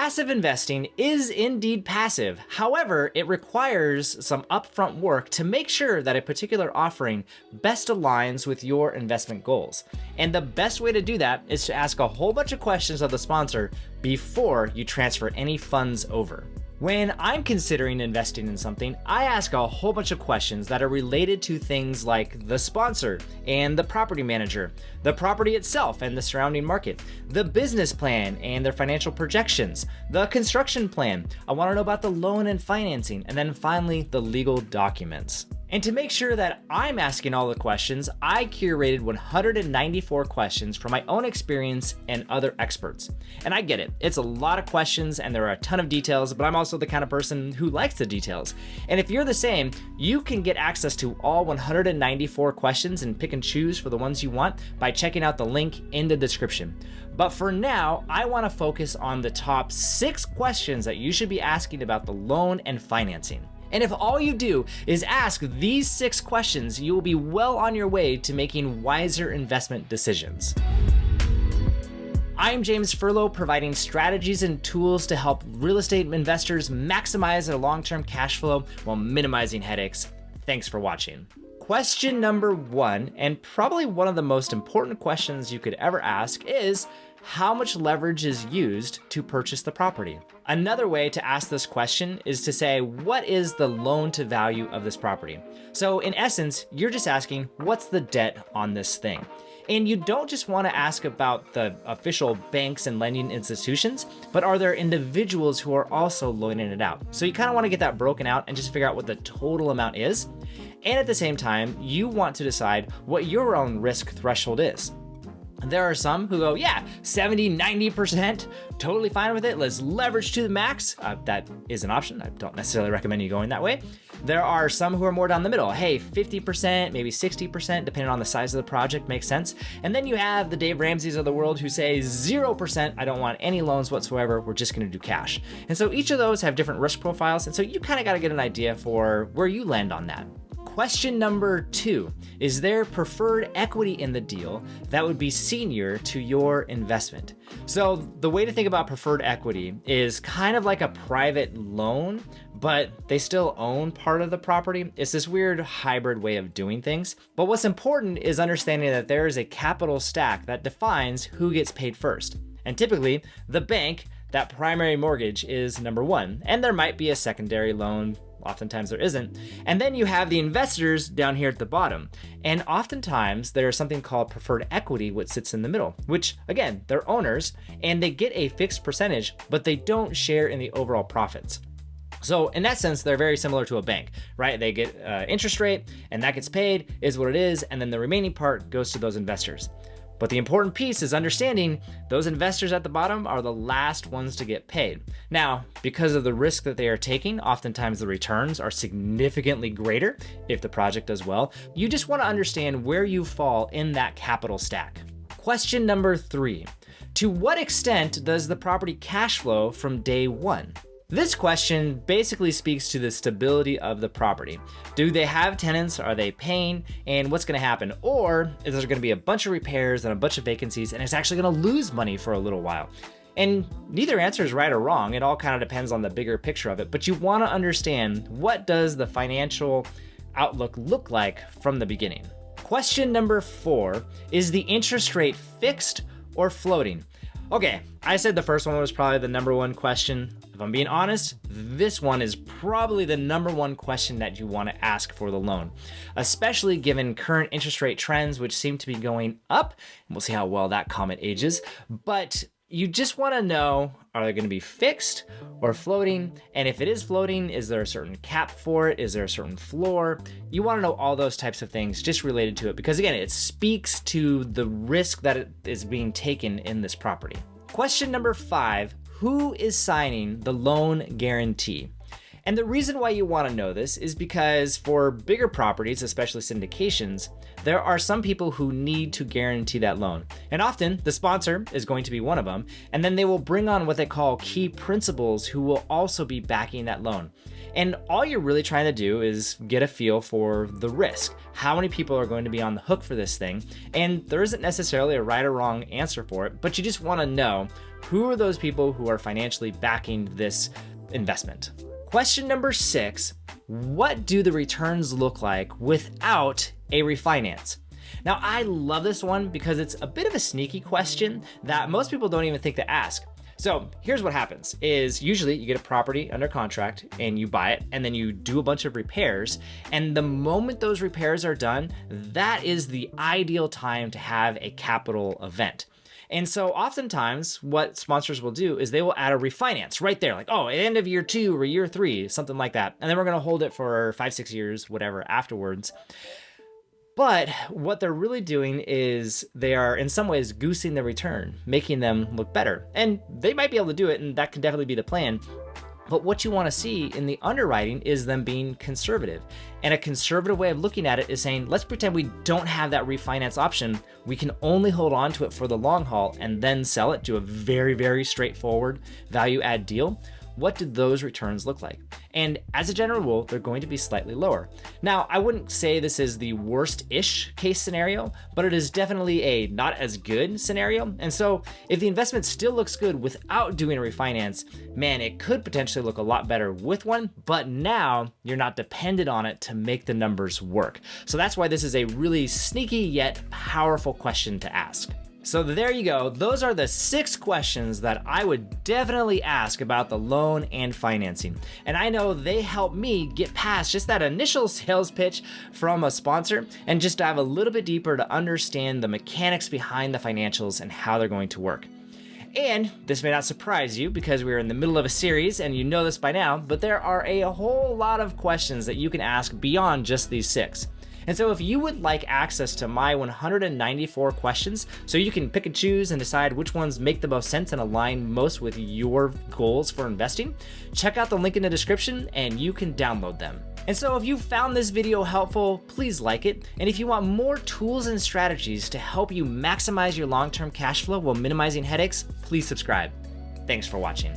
Passive investing is indeed passive. However, it requires some upfront work to make sure that a particular offering best aligns with your investment goals. And the best way to do that is to ask a whole bunch of questions of the sponsor before you transfer any funds over. When I'm considering investing in something, I ask a whole bunch of questions that are related to things like the sponsor and the property manager, the property itself and the surrounding market, the business plan and their financial projections, the construction plan. I want to know about the loan and financing, and then finally the legal documents. And to make sure that I'm asking all the questions, I curated 194 questions from my own experience and other experts. And I get it, it's a lot of questions and there are a ton of details, but I'm also the kind of person who likes the details. And if you're the same, you can get access to all 194 questions and pick and choose for the ones you want by checking out the link in the description. But for now, I want to focus on the top 6 questions that you should be asking about the loan and financing. And if all you do is ask these 6 questions, you will be well on your way to making wiser investment decisions. I'm James Furlo, providing strategies and tools to help real estate investors maximize their long-term cash flow while minimizing headaches. Thanks for watching. Question number 1, and probably one of the most important questions you could ever ask, is how much leverage is used to purchase the property? Another way to ask this question is to say, what is the loan to value of this property? So in essence, you're just asking, what's the debt on this thing? And you don't just want to ask about the official banks and lending institutions, but are there individuals who are also loaning it out? So you kind of want to get that broken out and just figure out what the total amount is. And at the same time, you want to decide what your own risk threshold is. There are some who go, yeah, 70, 90%, totally fine with it. Let's leverage to the max. That is an option. I don't necessarily recommend you going that way. There are some who are more down the middle. Hey, 50%, maybe 60%, depending on the size of the project, makes sense. And then you have the Dave Ramseys of the world who say 0%, I don't want any loans whatsoever. We're just going to do cash. And so each of those have different risk profiles. And so you kind of got to get an idea for where you land on that. Question number 2, is there preferred equity in the deal that would be senior to your investment? So the way to think about preferred equity is kind of like a private loan, but they still own part of the property. It's this weird hybrid way of doing things. But what's important is understanding that there is a capital stack that defines who gets paid first. And typically, the bank, that primary mortgage, is number 1, and there might be a secondary loan. Oftentimes there isn't. And then you have the investors down here at the bottom. And oftentimes there's something called preferred equity, which sits in the middle, which again, they're owners and they get a fixed percentage, but they don't share in the overall profits. So in that sense, they're very similar to a bank, right? They get interest rate and that gets paid, is what it is. And then the remaining part goes to those investors. But the important piece is understanding those investors at the bottom are the last ones to get paid. Now, because of the risk that they are taking, oftentimes the returns are significantly greater if the project does well. You just want to understand where you fall in that capital stack. Question number 3, to what extent does the property cash flow from day 1? This question basically speaks to the stability of the property. Do they have tenants? Are they paying? And what's going to happen? Or is there going to be a bunch of repairs and a bunch of vacancies and it's actually going to lose money for a little while? And neither answer is right or wrong. It all kind of depends on the bigger picture of it. But you want to understand, what does the financial outlook look like from the beginning? Question number 4, is the interest rate fixed or floating? Okay, I said the first one was probably the number 1 question. If I'm being honest, this one is probably the number 1 question that you want to ask for the loan, especially given current interest rate trends, which seem to be going up. And we'll see how well that comet ages. But you just want to know, are they going to be fixed or floating? And if it is floating, is there a certain cap for it? Is there a certain floor? You want to know all those types of things just related to it, because again, it speaks to the risk that is being taken in this property. Question number 5, who is signing the loan guarantee? And the reason why you want to know this is because for bigger properties, especially syndications, there are some people who need to guarantee that loan. And often the sponsor is going to be one of them. And then they will bring on what they call key principals who will also be backing that loan. And all you're really trying to do is get a feel for the risk. How many people are going to be on the hook for this thing? And there isn't necessarily a right or wrong answer for it, but you just want to know Who are those people who are financially backing this investment? Question number 6, what do the returns look like without a refinance? Now, I love this one because it's a bit of a sneaky question that most people don't even think to ask. So here's what happens is usually you get a property under contract and you buy it, and then you do a bunch of repairs. And the moment those repairs are done, that is the ideal time to have a capital event. And so oftentimes what sponsors will do is they will add a refinance right there, like, oh, at end of year 2 or year 3, something like that. And then we're going to hold it for 5-6 years, whatever, afterwards. But what they're really doing is they are in some ways goosing the return, making them look better. And they might be able to do it, and that can definitely be the plan. But what you want to see in the underwriting is them being conservative. And a conservative way of looking at it is saying, let's pretend we don't have that refinance option. We can only hold on to it for the long haul and then sell it to a very, very straightforward value add deal. What do those returns look like? And as a general rule, they're going to be slightly lower. Now, I wouldn't say this is the worst-ish case scenario, but it is definitely a not as good scenario. And so if the investment still looks good without doing a refinance, man, it could potentially look a lot better with one, but now you're not dependent on it to make the numbers work. So that's why this is a really sneaky yet powerful question to ask. So there you go. Those are the 6 questions that I would definitely ask about the loan and financing. And I know they help me get past just that initial sales pitch from a sponsor and just dive a little bit deeper to understand the mechanics behind the financials and how they're going to work. And this may not surprise you because we're in the middle of a series and you know this by now, but there are a whole lot of questions that you can ask beyond just these 6. And so if you would like access to my 194 questions so you can pick and choose and decide which ones make the most sense and align most with your goals for investing, check out the link in the description and you can download them. And so if you found this video helpful, please like it. And if you want more tools and strategies to help you maximize your long-term cash flow while minimizing headaches, please subscribe. Thanks for watching.